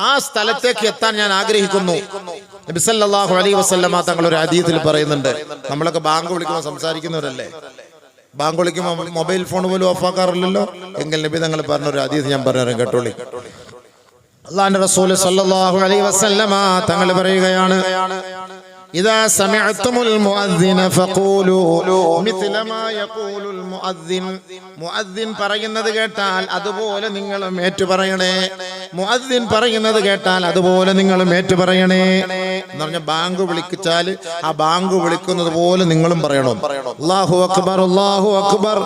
ആ സ്ഥലത്തേക്ക് എത്താൻ ഞാൻ ആഗ്രഹിക്കുന്നു. നബി സല്ലല്ലാഹു അലൈഹി വസല്ലം തങ്ങൾ ഒരു ഹദീസിൽ പറയുന്നുണ്ട്. നമ്മളൊക്കെ ബാങ്ക് വിളിക്കുമ്പോൾ സംസാരിക്കുന്നവരല്ലേ? ബാങ്ക് വിളിക്കുമ്പോൾ മൊബൈൽ ഫോൺ പോലും ഓഫാക്കാറില്ലല്ലോ. എങ്കിൽ നബി തങ്ങൾ പറഞ്ഞ ഒരു ഹദീസ് ഞാൻ പറഞ്ഞു കേട്ടോളി. അല്ലാഹുവിന്റെ റസൂൽ സല്ലല്ലാഹു അലൈഹി വസല്ലം തങ്ങൾ പറയുകയാണ്, ഇദാ സമിഅ്തുമുൽ മുഅദ്ദിന ഫഖൂലു മിത്ല മാ യഖൂലുൽ മുഅദ്ദിൻ. മുഅദ്ദിൻ പറയുന്നത് കേട്ടാൽ അതുപോലെ നിങ്ങളും ഏറ്റു പറയണേ. മുഅദ്ദിൻ പറയുന്നത് കേട്ടാൽ അതുപോലെ നിങ്ങളും ഏറ്റു പറയണേ എന്ന് പറഞ്ഞ ബാങ്ക് വിളിച്ചാൽ ആ ബാങ്ക് വിളിക്കുന്നത് പോലെ നിങ്ങളും പറയണം. അല്ലാഹു അക്ബർ അല്ലാഹു അക്ബർ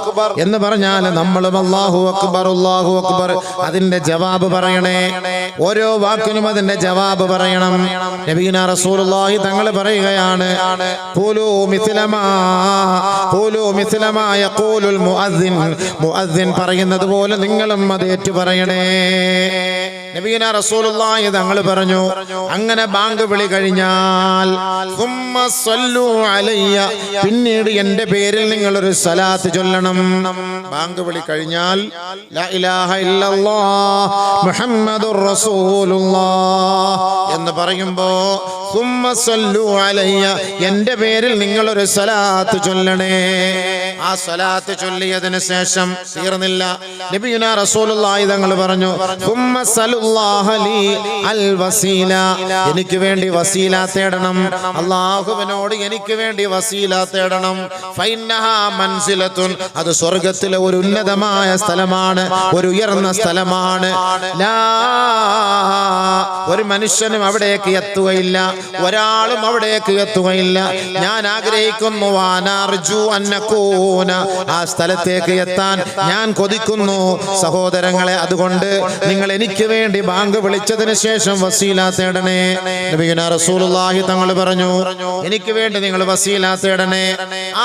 എന്ന് പറഞ്ഞാൽ നമ്മളും അല്ലാഹു അക്ബർ അല്ലാഹു അക്ബർ അതിന്റെ ജവാബ് പറയണേ. ഓരോ വാക്കിനും അതിന്റെ ജവാബ് പറയണം. നബിയുനാ റസൂലുള്ളാഹി തങ്ങൾ പറയുകയാണ്, ഖൂലൂ മിത്ല മാ യഖൂലുൽ മുഅദ്ദിൻ. മുഅദ്ദിൻ പറയുന്നത് പോലെ നിങ്ങളും അത് ഏറ്റു പറയണേ. നബിയുനാ റസൂലുള്ളാഹി തങ്ങൾ പറഞ്ഞു, അങ്ങനെ ബാങ്ക് വിളി കഴിഞ്ഞാൽ സുമ്മ സ്വല്ലു അലയ്യ, പിന്നീട് എന്റെ പേരിൽ നിങ്ങൾ ഒരു സ്വലാത്ത് ചൊല്ലണം. ബാങ്ക് വിളി കഴിഞ്ഞാൽ ലാ ഇലാഹ ഇല്ലല്ലാഹ് മുഹമ്മദുർ റസൂലുള്ളാഹ് എന്ന് പറയുമ്പോ സുമ്മ സ്വല്ലു അലയ്യ, എന്റെ പേരിൽ നിങ്ങൾ ഒരു സ്വലാത്ത് ചൊല്ലണേ. ആ സ്വലാത്ത് ചൊല്ലിയതിനു ശേഷം തീർന്നില്ല. നബിയുനാ റസൂലുള്ളാഹി തങ്ങൾ പറഞ്ഞു, സുമ്മ സലുല്ലാഹ ലി അൽ വസീല, എനിക്ക് വേണ്ടി വസീല തേടണം. അല്ലാഹുവിനോട് എനിക്ക് വേണ്ടി വസീല തേടണം. ഫൈന്നഹാ മൻസിലത്തുൻ, അത് സ്വർഗ്ഗത്തിലെ ഒരു ഉന്നതമായ സ്ഥലമാണ്, ഒരു ഉയർന്ന സ്ഥലമാണ്. ഒരു മനുഷ്യനും അവിടേക്ക് എത്തുകയില്ല, ഒരാളും അവിടേക്ക് എത്തുകയില്ല. ഞാൻ ആഗ്രഹിക്കുന്നു, വാനർജു അന്നകൂന, ആ സ്ഥലത്തേക്ക് എത്താൻ ഞാൻ കൊതിക്കുന്നു സഹോദരങ്ങളെ. അതുകൊണ്ട് നിങ്ങൾ എനിക്ക് വേണ്ടി ബാങ്ക് വിളിച്ചതിന് ശേഷം വസീല തേടണേ. നബിയുനാ റസൂലുള്ളാഹി തങ്ങൾ പറഞ്ഞു, എനിക്ക് വേണ്ടി നിങ്ങൾ വസീല തേടണേ.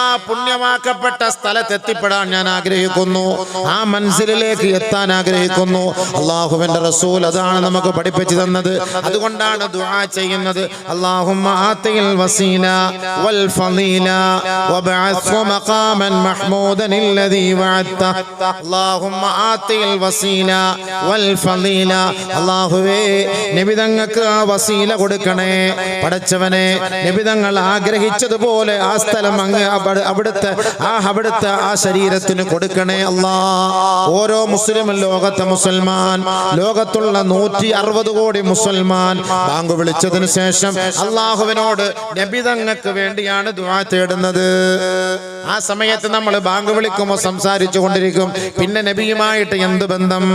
ആ പുണ്യമാക്കപ്പെട്ട സ്ഥലത്ത് എത്തിപ്പെടാൻ ഞാൻ ആഗ്രഹിക്കുന്നു, ആ മൻസിലിലേക്ക് എത്താൻ ആഗ്രഹിക്കുന്നു. അല്ലാഹുവിന്റെ റസൂൽ അതാണ് നമുക്ക് പഠിപ്പിച്ചു തന്നത്. അതുകൊണ്ടാണ് ദുആ ചെയ്യുന്നത്, അല്ലാഹുമ്മ ആതിൽ വസീല വൽ ഫളീല വബഅത്ഹു മഖാമൻ മഹ്മൂദൻ الذي വഅദ്ത. അല്ലാഹുമ്മ ആതിൽ വസീല വൽ ഫളീല, അല്ലാഹുവേ നബി തങ്ങൾക്ക് ആ വസീല കൊടുക്കണേ. പടച്ചവനെ, നബി തങ്ങൾ ആഗ്രഹിച്ചതുപോലെ ആ സ്ഥലം അങ്ങ് അവിടുത്തെ ആ ശരീരത്തിന് കൊടുക്കണേ അല്ലാഹ്. ഓരോ മുസ്ലിമും, ലോകത്തെ മുസൽമാൻ, ലോകത്തുള്ള 160 കോടി മുസൽമാൻ ബാങ്ക് വിളിച്ചതിന് ശേഷം അല്ലാഹുവിനോട് നബി തങ്ങൾക്ക് വേണ്ടിയാണ് ദുആ തേടുന്നത്. ആ സമയത്ത് നമ്മൾ ബാങ്ക് വിളിക്കുമ്പോൾ സംസാരിച്ചു കൊണ്ടിരിക്കും. പിന്നെ നബിയുമായിട്ട് എന്ത് ബന്ധം?